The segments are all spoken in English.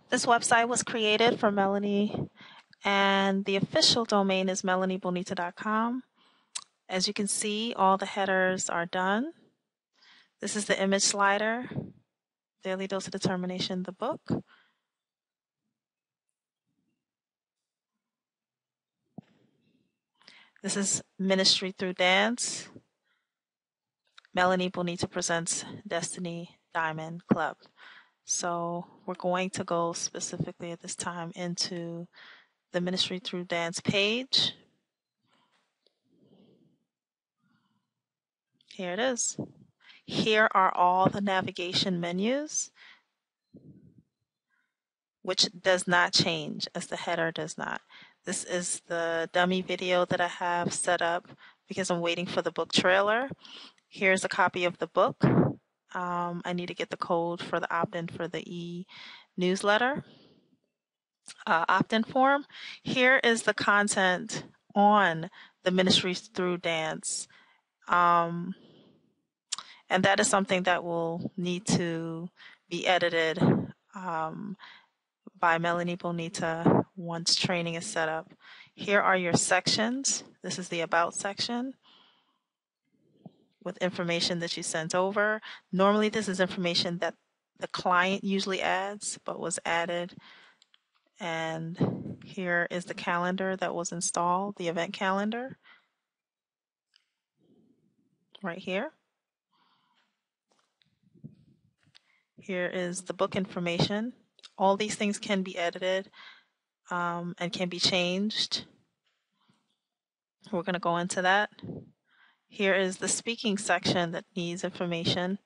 This website was created for Melanie, and the official domain is melaniebonita.com. As you can see, all the headers are done. This is the image slider, Daily Dose of Determination, the book. This is Ministry Through Dance. Melanie Bonita presents Destiny Diamond Club. So we're going to go specifically at this time into the Ministry Through Dance page. Here it is. Here are all the navigation menus, which does not change as the header does not. This is the dummy video that I have set up because I'm waiting for the book trailer. Here's a copy of the book. I need to get the code for the opt-in for the e-newsletter opt-in form. Here is the content on the Ministries Through Dance. And that is something that will need to be edited by Melanie Bonita once training is set up. Here are your sections. This is the About section with information that you sent over. Normally this is information that the client usually adds, but was added. And here is the calendar that was installed, the event calendar, right here. Here is the book information. All these things can be edited and can be changed. We're going to go into that. Here is the speaking section that needs information.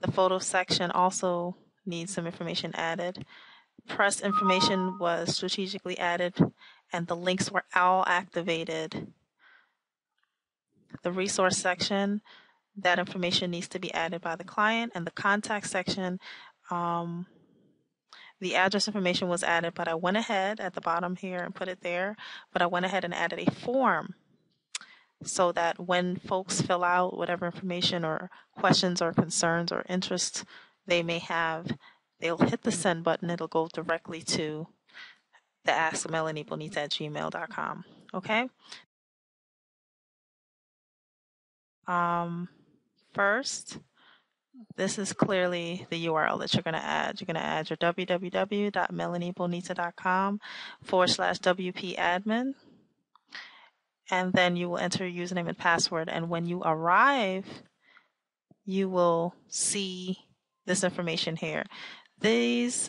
The photo section also needs some information added. Press information was strategically added and the links were all activated. The resource section, that information needs to be added by the client, and the contact section, the address information was added, but I went ahead at the bottom here and put it there, but I went ahead and added a form so that when folks fill out whatever information or questions or concerns or interests they may have, they'll hit the send button. It'll go directly to the askmelaniebonita@gmail.com. Okay. First, this is clearly the URL that you're going to add. You're going to add your www.melaniebonita.com/WP-admin. And then you will enter your username and password. And when you arrive, you will see this information here. These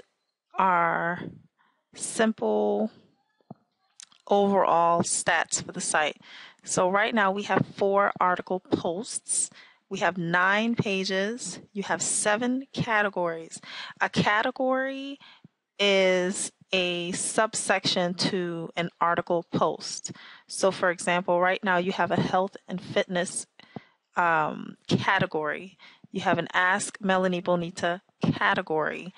are simple overall stats for the site. So right now we have 4 article posts. We have 9 pages. You have 7 categories. A category is a subsection to an article post. So for example, right now you have a health and fitness category. You have an Ask Melanie Bonita category,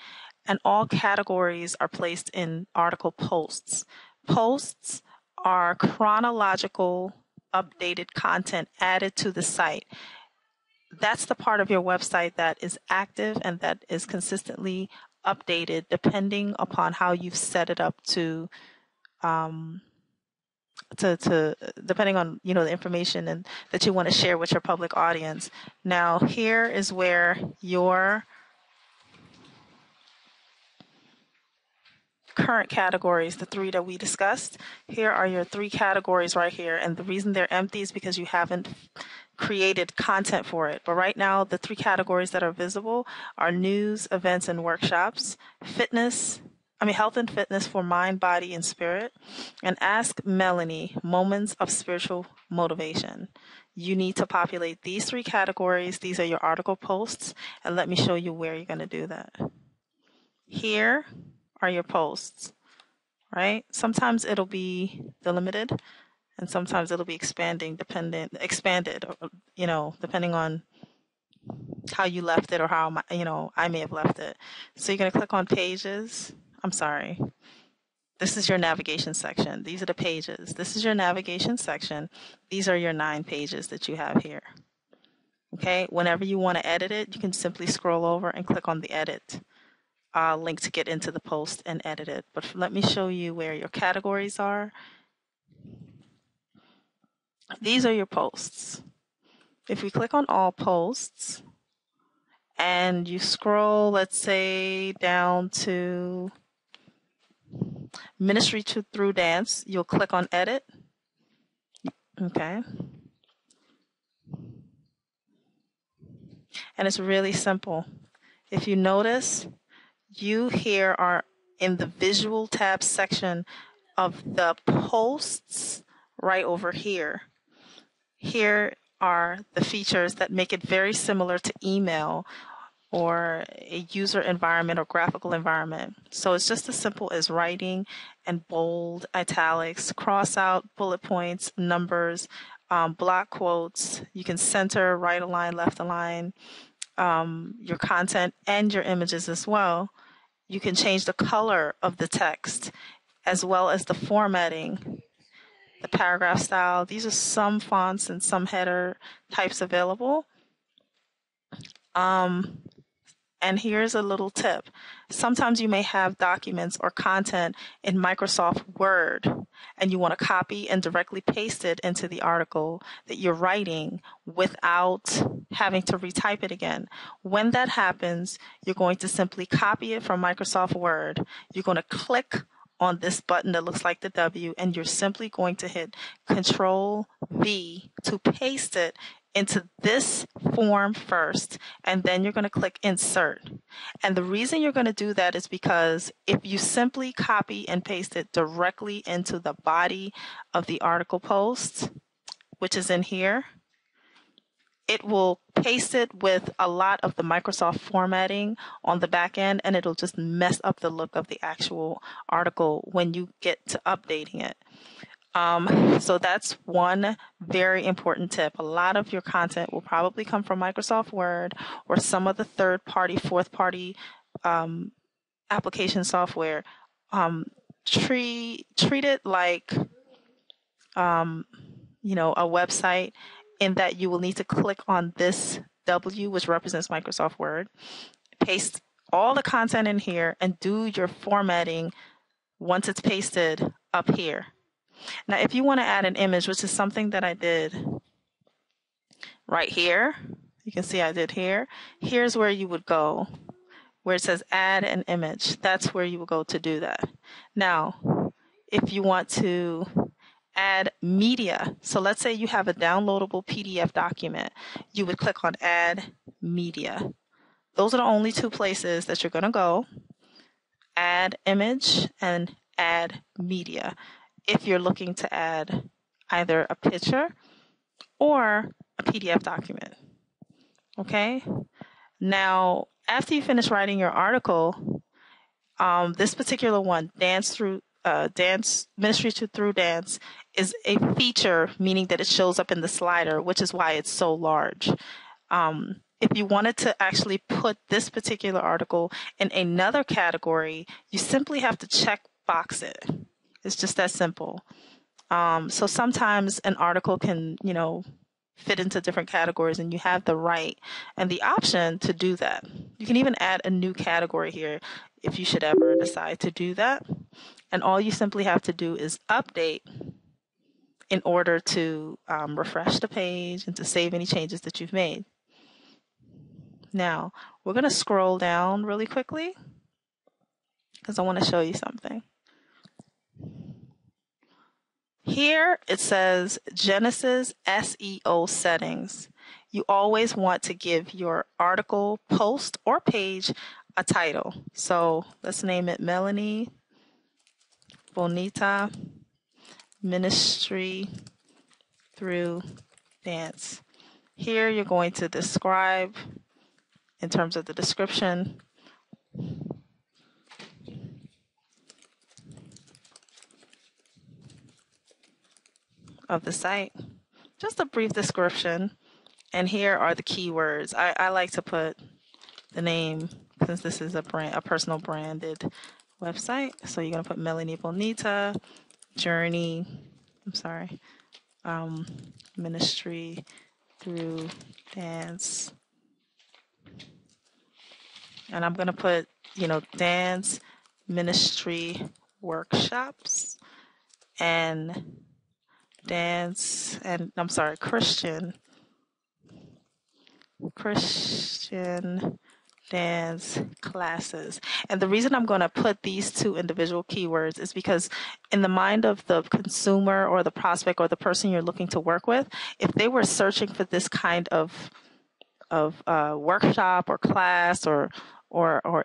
and all categories are placed in article posts. Posts are chronological, updated content added to the site. That's the part of your website that is active and that is consistently updated depending upon how you've set it up to depending on the information and that you want to share with your public audience. Now here is where your current categories, the 3 that we discussed, here are your 3 categories right here, and the reason they're empty is because you haven't created content for it. But right now the 3 categories that are visible are news, events, and workshops, health and fitness for mind, body, and spirit, and Ask Melanie, moments of spiritual motivation. You need to populate these 3 categories. These are your article posts, and let me show you where you're going to do that. Here are your posts, right? Sometimes it'll be delimited, and sometimes it'll be expanded, depending on how you left it or how I may have left it. So you're going to click on pages. I'm sorry. This is your navigation section. These are the pages. This is your navigation section. These are your 9 pages that you have here. Okay. Whenever you want to edit it, you can simply scroll over and click on the edit link to get into the post and edit it. But let me show you where your categories are. These are your posts. If we click on all posts and you scroll, let's say down to Ministry through Dance, you'll click on edit. Okay. And it's really simple. If you notice, you here are in the visual tab section of the posts right over here. Here are the features that make it very similar to email or a user environment or graphical environment. So it's just as simple as writing and bold, italics, cross out, bullet points, numbers, block quotes. You can center, right align, left align your content and your images as well. You can change the color of the text as well as the formatting, the paragraph style. These are some fonts and some header types available. And here's a little tip. Sometimes you may have documents or content in Microsoft Word, and you want to copy and directly paste it into the article that you're writing without having to retype it again. When that happens, you're going to simply copy it from Microsoft Word. You're going to click on this button that looks like the W, and you're simply going to hit Control V to paste it into this form first, and then you're going to click Insert. And the reason you're going to do that is because if you simply copy and paste it directly into the body of the article post, which is in here, it will paste it with a lot of the Microsoft formatting on the back end, and it'll just mess up the look of the actual article when you get to updating it. So that's one very important tip. A lot of your content will probably come from Microsoft Word or some of the third-party, fourth-party application software. Treat it like a website, in that you will need to click on this W, which represents Microsoft Word, paste all the content in here, and do your formatting once it's pasted up here. Now, if you want to add an image, which is something that I did right here, you can see I did here. Here's where you would go, where it says add an image. That's where you will go to do that. Now, if you want to add media, so let's say you have a downloadable PDF document, you would click on add media. Those are the only two places that you're going to go: add image and add media, if you're looking to add either a picture or a PDF document. Okay? Now, after you finish writing your article, this particular one, Ministry through Dance, is a feature, meaning that it shows up in the slider, which is why it's so large. If you wanted to actually put this particular article in another category, you simply have to check box it. It's just that simple. So sometimes an article can, fit into different categories, and you have the right and the option to do that. You can even add a new category here if you should ever decide to do that. And all you simply have to do is update in order to refresh the page and to save any changes that you've made. Now, we're going to scroll down really quickly because I want to show you something. Here it says Genesis SEO settings. You always want to give your article, post, or page a title. So let's name it Melanie Bonita Ministry Through Dance. Here you're going to describe, in terms of the description, of the site, just a brief description, and here are the keywords. I like to put the name, since this is a personal branded website. So you're gonna put Melanie Bonita Journey. Ministry Through Dance, and I'm gonna put dance ministry workshops and Christian dance classes. And the reason I'm going to put these two individual keywords is because in the mind of the consumer or the prospect or the person you're looking to work with, if they were searching for this kind of workshop or class or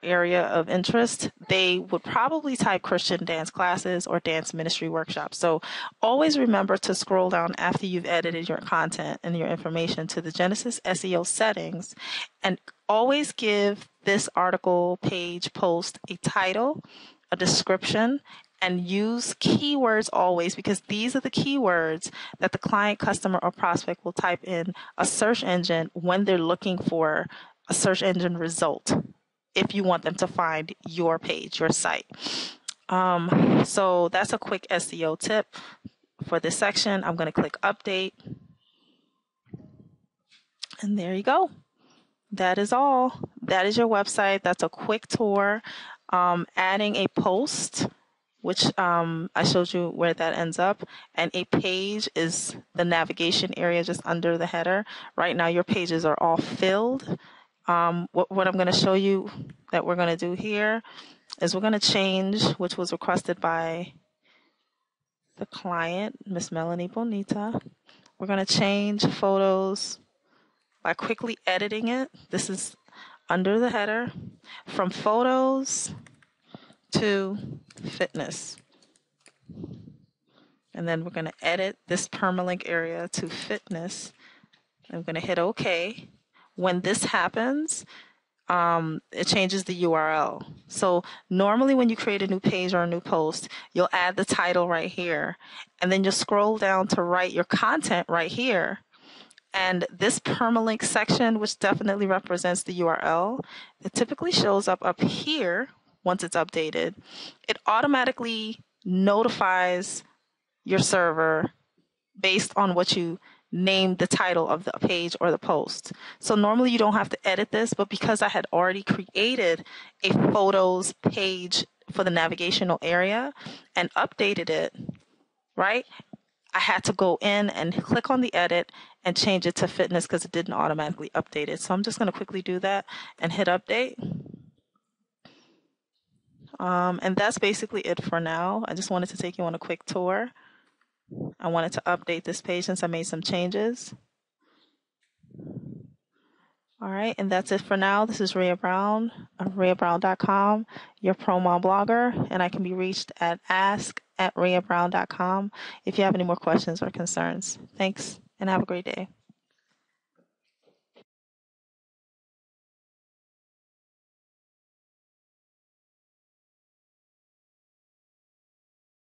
area of interest, they would probably type Christian dance classes or dance ministry workshops. So always remember to scroll down after you've edited your content and your information to the Genesis SEO settings, and always give this article, page, post a title, a description, and use keywords always, because these are the keywords that the client, customer, or prospect will type in a search engine when they're looking for a search engine result, if you want them to find your page, your site. So that's a quick SEO tip for this section. I'm going to click update. And there you go. That is all. That is your website. That's a quick tour. Adding a post, which I showed you where that ends up, and a page is the navigation area just under the header. Right now your pages are all filled. What I'm going to show you that we're going to do here is we're going to change, which was requested by the client, Miss Melanie Bonita. We're going to change photos by quickly editing it. This is under the header, from photos to fitness. And then we're going to edit this permalink area to fitness. I'm going to hit OK. When this happens, it changes the URL. So normally when you create a new page or a new post, you'll add the title right here, and then you'll scroll down to write your content right here. And this permalink section, which definitely represents the URL, it typically shows up here once it's updated. It automatically notifies your server based on what you named the title of the page or the post. So normally you don't have to edit this, but because I had already created a photos page for the navigational area and updated it, right? I had to go in and click on the edit and change it to fitness because it didn't automatically update it. So I'm just going to quickly do that and hit update. And that's basically it for now. I just wanted to take you on a quick tour. I wanted to update this page since I made some changes. All right, and that's it for now. This is Rhea Brown of RheaBrown.com, your ProMom blogger, and I can be reached at ask@RheaBrown.com if you have any more questions or concerns. Thanks, and have a great day.